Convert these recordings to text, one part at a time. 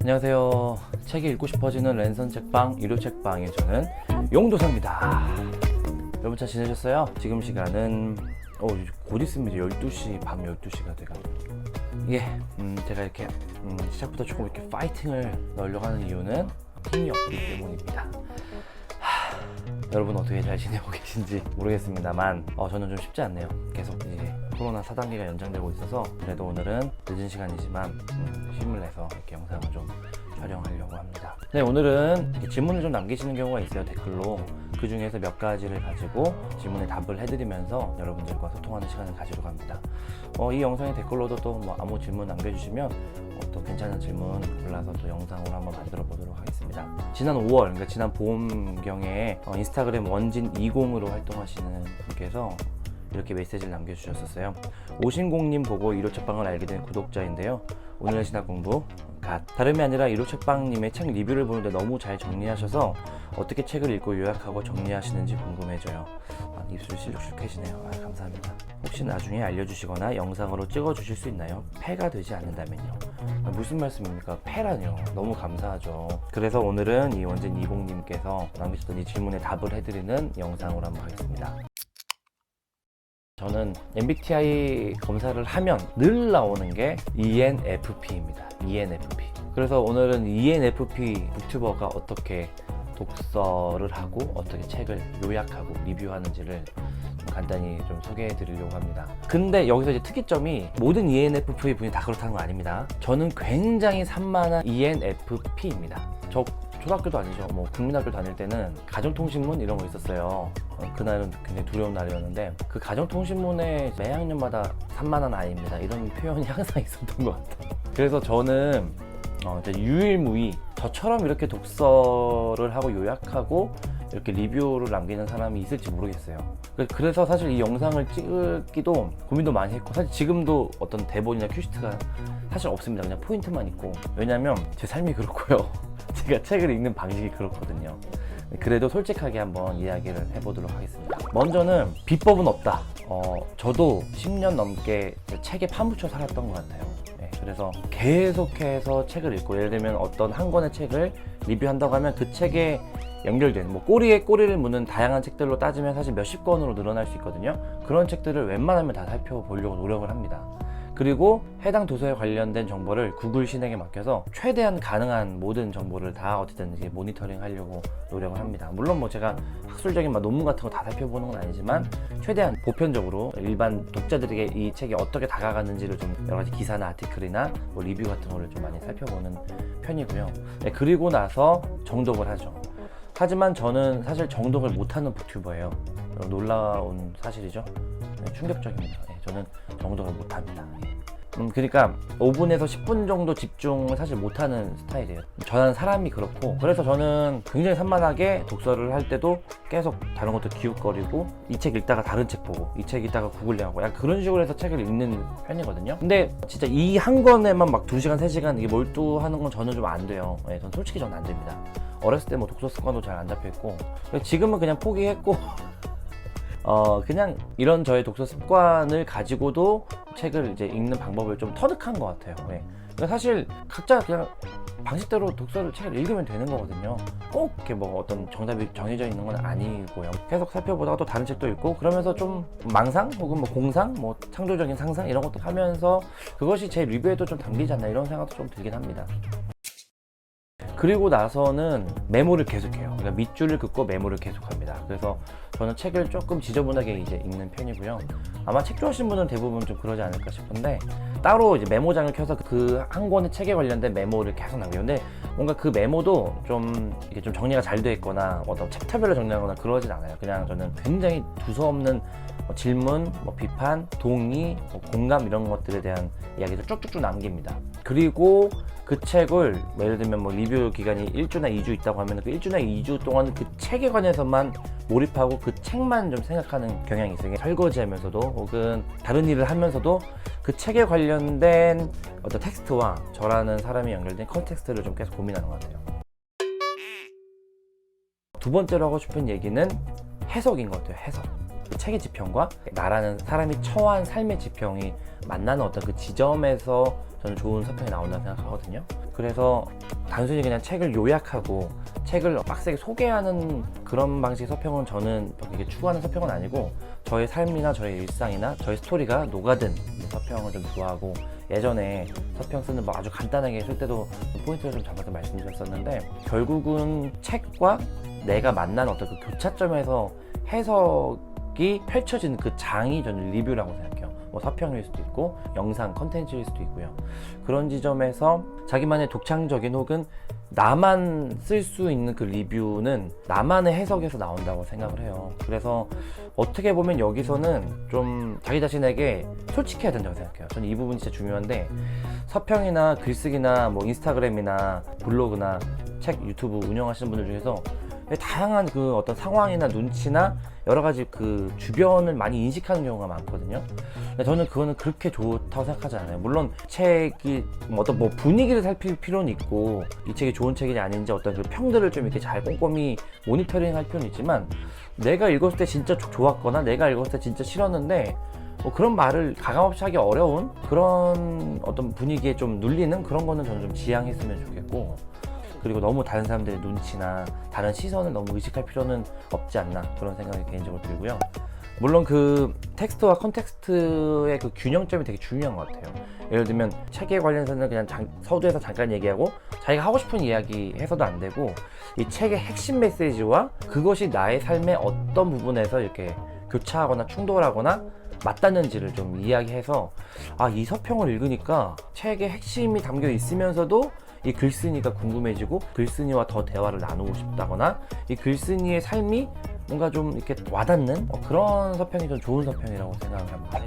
안녕하세요. 책이 읽고 싶어지는 랜선 책방 유료 책방의 저는 용도사입니다. 여러분 잘 지내셨어요? 지금 시간은 곧 있습니다. 12시, 밤 12시가 돼가지고 제가 이렇게 시작부터 조금 이렇게 파이팅을 넣으려고 하는 이유는 힘이 없기 때문입니다. 여러분 어떻게 잘 지내고 계신지 모르겠습니다만 저는 좀 쉽지 않네요. 계속 이제 코로나 4단계가 연장되고 있어서 그래도 오늘은 늦은 시간이지만 힘을 내서 이렇게 영상을 좀 촬영하려고 합니다. 네, 오늘은 이렇게 질문을 좀 남기시는 경우가 있어요, 댓글로. 그 중에서 몇 가지를 가지고 질문에 답을 해드리면서 여러분들과 소통하는 시간을 가지려고 합니다. 이 영상의 댓글로도 또 아무 질문 남겨주시면 또 괜찮은 질문 골라서 또 영상으로 한번 만들어 보도록 하겠습니다. 지난 5월, 그러니까 지난 봄경에 인스타그램 원진20으로 활동하시는 분께서 이렇게 메시지를 남겨주셨었어요. 오신공님 보고 이로책방을 알게 된 구독자인데요. 오늘의 신학 공부 다름이 아니라 이로책방님의 책 리뷰를 보는데 너무 잘 정리하셔서 어떻게 책을 읽고 요약하고 정리하시는지 궁금해져요. 입술이 실룩실룩해지네요. 감사합니다. 혹시 나중에 알려주시거나 영상으로 찍어주실 수 있나요? 폐가 되지 않는다면요. 무슨 말씀입니까? 폐라뇨. 너무 감사하죠. 그래서 오늘은 이 원진20님께서 남기셨던 이 질문에 답을 해드리는 영상으로 한번 하겠습니다. 저는 MBTI 검사를 하면 늘 나오는 게 ENFP입니다. ENFP. 그래서 오늘은 ENFP 북튜버가 어떻게 독서를 하고 어떻게 책을 요약하고 리뷰하는지를 간단히 좀 소개해 드리려고 합니다. 근데 여기서 이제 특이점이 모든 ENFP 분이 다 그렇다는 건 아닙니다. 저는 굉장히 산만한 ENFP입니다. 저 초등학교도 아니죠. 국민학교 다닐 때는 가정통신문 이런 거 있었어요. 그날은 굉장히 두려운 날이었는데 그 가정통신문에 매학년마다 산만한 아이입니다 이런 표현이 항상 있었던 것 같아요. 그래서 저는 유일무이 저처럼 이렇게 독서를 하고 요약하고 이렇게 리뷰를 남기는 사람이 있을지 모르겠어요. 그래서 사실 이 영상을 찍기도 고민도 많이 했고, 사실 지금도 어떤 대본이나 큐시트가 사실 없습니다. 그냥 포인트만 있고. 왜냐면 제 삶이 그렇고요. 제가 책을 읽는 방식이 그렇거든요. 그래도 솔직하게 한번 이야기를 해보도록 하겠습니다. 먼저는 비법은 없다. 저도 10년 넘게 책에 파묻혀 살았던 것 같아요. 그래서 계속해서 책을 읽고, 예를 들면 어떤 한 권의 책을 리뷰한다고 하면 그 책에 연결된 꼬리에 꼬리를 무는 다양한 책들로 따지면 사실 몇십 권으로 늘어날 수 있거든요. 그런 책들을 웬만하면 다 살펴보려고 노력을 합니다. 그리고 해당 도서에 관련된 정보를 구글 신에게 맡겨서 최대한 가능한 모든 정보를 다 어쨌든 이제 모니터링 하려고 노력을 합니다. 물론 제가 학술적인 논문 같은 거 다 살펴보는 건 아니지만 최대한 보편적으로 일반 독자들에게 이 책이 어떻게 다가가는지를 좀 여러 가지 기사나 아티클이나 리뷰 같은 거를 좀 많이 살펴보는 편이고요. 그리고 나서 정독을 하죠. 하지만 저는 사실 정독을 못하는 북튜버예요. 놀라운 사실이죠. 충격적입니다. 저는 정독을 못합니다. 그러니까 5분에서 10분 정도 집중을 사실 못하는 스타일이에요. 저는 사람이 그렇고, 그래서 저는 굉장히 산만하게 독서를 할 때도 계속 다른 것도 기웃거리고, 이 책 읽다가 다른 책 보고, 이 책 읽다가 구글링하고, 약간 그런 식으로 해서 책을 읽는 편이거든요. 근데 진짜 이 한 권에만 2시간, 3시간 이게 몰두하는 건 저는 좀 안 돼요. 저는 솔직히 저는 안 됩니다. 어렸을 때 독서 습관도 잘 안 잡혀있고, 지금은 그냥 포기했고 그냥 이런 저의 독서 습관을 가지고도 책을 이제 읽는 방법을 좀 터득한 것 같아요. 그러니까 사실 각자 그냥 방식대로 책을 읽으면 되는 거거든요. 꼭 이렇게 어떤 정답이 정해져 있는 건 아니고요. 계속 살펴보다가 또 다른 책도 읽고, 그러면서 좀 망상 혹은 공상, 창조적인 상상 이런 것도 하면서 그것이 제 리뷰에도 좀 담기지 않나 이런 생각도 좀 들긴 합니다. 그리고 나서는 메모를 계속해요. 그러니까 밑줄을 긋고 메모를 계속합니다. 그래서 저는 책을 조금 지저분하게 이제 읽는 편이고요. 아마 책 좋아하시는 분은 대부분 좀 그러지 않을까 싶은데, 따로 이제 메모장을 켜서 그 한 권의 책에 관련된 메모를 계속 남겨요. 근데 뭔가 그 메모도 이게 좀 정리가 잘 돼 있거나 어떤 챕터별로 정리하거나 그러진 않아요. 그냥 저는 굉장히 두서없는 질문, 비판, 동의, 공감 이런 것들에 대한 이야기를 쭉쭉쭉 남깁니다. 그리고 그 책을 예를 들면 리뷰 기간이 1주나 2주 있다고 하면 그 1주나 2주 동안 그 책에 관해서만 몰입하고 그 책만 좀 생각하는 경향이 있어요. 설거지하면서도 혹은 다른 일을 하면서도 그 책에 관련된 어떤 텍스트와 저라는 사람이 연결된 컨텍스트를 좀 계속 고민하는 것 같아요. 두 번째로 하고 싶은 얘기는 해석인 것 같아요. 해석. 그 책의 지평과 나라는 사람이 처한 삶의 지평이 만나는 어떤 그 지점에서 저는 좋은 서평이 나온다고 생각하거든요. 그래서 단순히 그냥 책을 요약하고 책을 빡세게 소개하는 그런 방식의 서평은 저는 이게 추구하는 서평은 아니고, 저의 삶이나 저의 일상이나 저의 스토리가 녹아든 서평을 좀 좋아하고, 예전에 서평 쓰는 뭐 아주 간단하게 쓸 때도 포인트를 좀 잡아서 말씀드렸었는데, 결국은 책과 내가 만난 어떤 그 교차점에서 해석이 펼쳐지는 그 장이 저는 리뷰라고 생각해요. 뭐 서평일 수도 있고 영상 컨텐츠일 수도 있고요. 그런 지점에서 자기만의 독창적인 혹은 나만 쓸 수 있는 그 리뷰는 나만의 해석에서 나온다고 생각을 해요. 그래서 어떻게 보면 여기서는 좀 자기 자신에게 솔직해야 된다고 생각해요. 저는 이 부분이 진짜 중요한데, 서평이나 글쓰기나 뭐 인스타그램이나 블로그나 책, 유튜브 운영하시는 분들 중에서 다양한 그 어떤 상황이나 눈치나 여러 가지 그 주변을 많이 인식하는 경우가 많거든요. 근데 저는 그거는 그렇게 좋다고 생각하지 않아요. 물론 책이 어떤 뭐 분위기를 살필 필요는 있고, 이 책이 좋은 책이냐 아닌지 어떤 그 평들을 좀 이렇게 잘 꼼꼼히 모니터링 할 필요는 있지만, 내가 읽었을 때 진짜 좋았거나 내가 읽었을 때 진짜 싫었는데 뭐 그런 말을 가감없이 하기 어려운 그런 어떤 분위기에 좀 눌리는 그런 거는 저는 좀 지양했으면 좋겠고, 그리고 너무 다른 사람들의 눈치나 다른 시선을 너무 의식할 필요는 없지 않나, 그런 생각이 개인적으로 들고요. 물론 그 텍스트와 컨텍스트의 그 균형점이 되게 중요한 것 같아요. 예를 들면 책에 관련해서는 그냥 서두에서 잠깐 얘기하고 자기가 하고 싶은 이야기 해서도 안 되고, 이 책의 핵심 메시지와 그것이 나의 삶의 어떤 부분에서 이렇게 교차하거나 충돌하거나 맞닿는지를 좀 이야기해서, 이 서평을 읽으니까 책의 핵심이 담겨 있으면서도 이 글쓴이가 궁금해지고 글쓴이와 더 대화를 나누고 싶다거나 이 글쓴이의 삶이 뭔가 좀 이렇게 와닿는 그런 서평이 좀 좋은 서평이라고 생각을 합니다.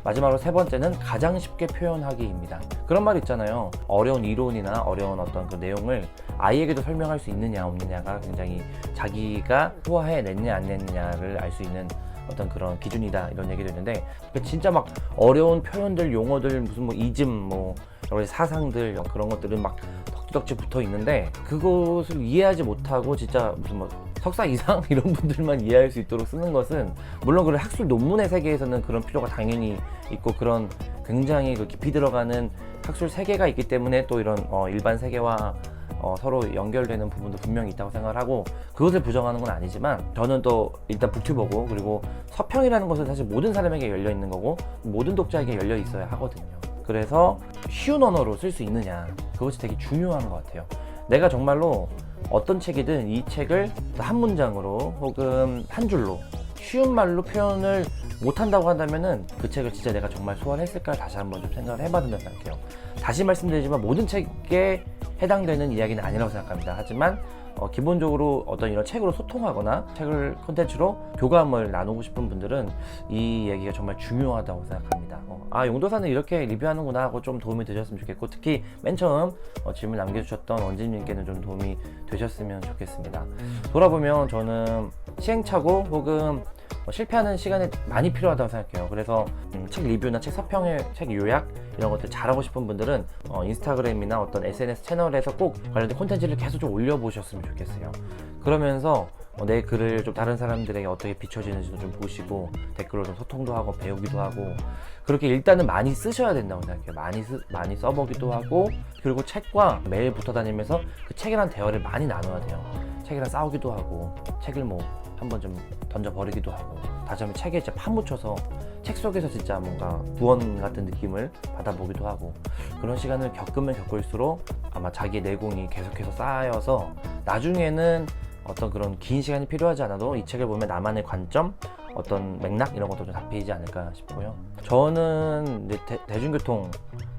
마지막으로 세 번째는 가장 쉽게 표현하기입니다. 그런 말 있잖아요. 어려운 이론이나 어려운 어떤 그 내용을 아이에게도 설명할 수 있느냐 없느냐가 굉장히 자기가 소화해냈냐 안 냈느냐를 알 수 있는 어떤 그런 기준이다, 이런 얘기도 있는데, 진짜 막 어려운 표현들, 용어들, 무슨 뭐 이즘, 뭐 여러 가지 사상들, 그런 것들은 막 덕지덕지 붙어 있는데, 그것을 이해하지 못하고 진짜 무슨 뭐 석사 이상 이런 분들만 이해할 수 있도록 쓰는 것은, 물론 그런 학술 논문의 세계에서는 그런 필요가 당연히 있고, 그런 굉장히 그 깊이 들어가는 학술 세계가 있기 때문에 또 이런 일반 세계와 서로 연결되는 부분도 분명히 있다고 생각을 하고, 그것을 부정하는 건 아니지만, 저는 또 일단 북튜버고, 그리고 서평이라는 것은 사실 모든 사람에게 열려 있는 거고 모든 독자에게 열려 있어야 하거든요. 그래서 쉬운 언어로 쓸 수 있느냐, 그것이 되게 중요한 것 같아요. 내가 정말로 어떤 책이든 이 책을 한 문장으로 혹은 한 줄로 쉬운 말로 표현을 못한다고 한다면은 그 책을 진짜 내가 정말 소화를 했을까, 다시 한번 좀 생각을 해봐야 된다고 생각해요. 다시 말씀드리지만 모든 책에 해당되는 이야기는 아니라고 생각합니다. 하지만 기본적으로 어떤 이런 책으로 소통하거나 책을 콘텐츠로 교감을 나누고 싶은 분들은 이 얘기가 정말 중요하다고 생각합니다. 용도사는 이렇게 리뷰하는구나 하고 좀 도움이 되셨으면 좋겠고, 특히 맨 처음 질문 남겨주셨던 원진님께는 좀 도움이 되셨으면 좋겠습니다. 돌아보면 저는 시행착오 혹은 실패하는 시간이 많이 필요하다고 생각해요. 그래서 책 리뷰나 책 서평의 책 요약 이런 것들 잘하고 싶은 분들은 인스타그램이나 어떤 SNS 채널에서 꼭 관련된 콘텐츠를 계속 좀 올려보셨으면 좋겠어요. 그러면서 내 글을 좀 다른 사람들에게 어떻게 비춰지는지도 좀 보시고, 댓글로 좀 소통도 하고 배우기도 하고, 그렇게 일단은 많이 쓰셔야 된다고 생각해요. 많이 써보기도 하고, 그리고 책과 매일 붙어 다니면서 그 책이랑 대화를 많이 나눠야 돼요. 책이랑 싸우기도 하고, 책을 뭐 한번 좀 던져버리기도 하고, 다시 한번 책에 진짜 파묻혀서 책 속에서 진짜 뭔가 구원 같은 느낌을 받아보기도 하고, 그런 시간을 겪으면 겪을수록 아마 자기의 내공이 계속해서 쌓여서 나중에는 어떤 그런 긴 시간이 필요하지 않아도 이 책을 보면 나만의 관점, 어떤 맥락 이런 것도 좀 잡히지 않을까 싶고요. 저는 이제 대중교통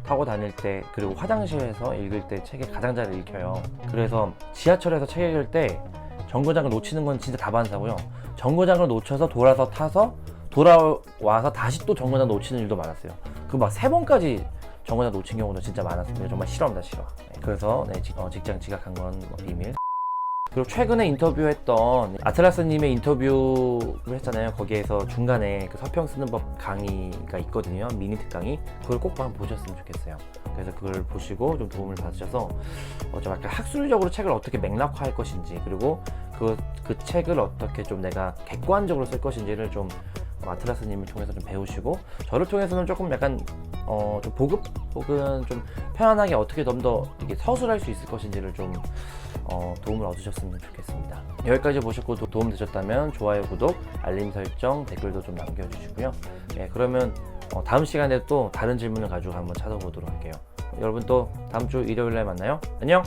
타고 다닐 때, 그리고 화장실에서 읽을 때 책을 가장 잘 읽혀요. 그래서 지하철에서 책 읽을 때 정거장을 놓치는 건 진짜 다반사고요. 정거장을 놓쳐서 돌아서 타서 돌아와서 다시 또 정거장 놓치는 일도 많았어요. 그 막 3번까지 정거장 놓친 경우도 진짜 많았습니다. 정말 싫어합니다, 싫어. 그래서 직장 지각한 건 뭐 비밀. 그리고 최근에 인터뷰했던 아틀라스님의 인터뷰를 했잖아요. 거기에서 중간에 그 서평 쓰는 법 강의가 있거든요. 미니 특강이. 그걸 꼭 한번 보셨으면 좋겠어요. 그래서 그걸 보시고 좀 도움을 받으셔서 좀 약간 학술적으로 책을 어떻게 맥락화할 것인지, 그리고 그 책을 어떻게 좀 내가 객관적으로 쓸 것인지를 좀 아틀라스님을 통해서 좀 배우시고, 저를 통해서는 조금 약간 좀 보급 혹은 좀 편안하게 어떻게 좀 더 이게 서술할 수 있을 것인지를 좀 도움을 얻으셨으면 좋겠습니다. 여기까지 보셨고 도움 되셨다면 좋아요, 구독, 알림 설정, 댓글도 좀 남겨주시고요. 예, 그러면 다음 시간에 또 다른 질문을 가지고 한번 찾아보도록 할게요. 여러분 또 다음 주 일요일에 만나요. 안녕.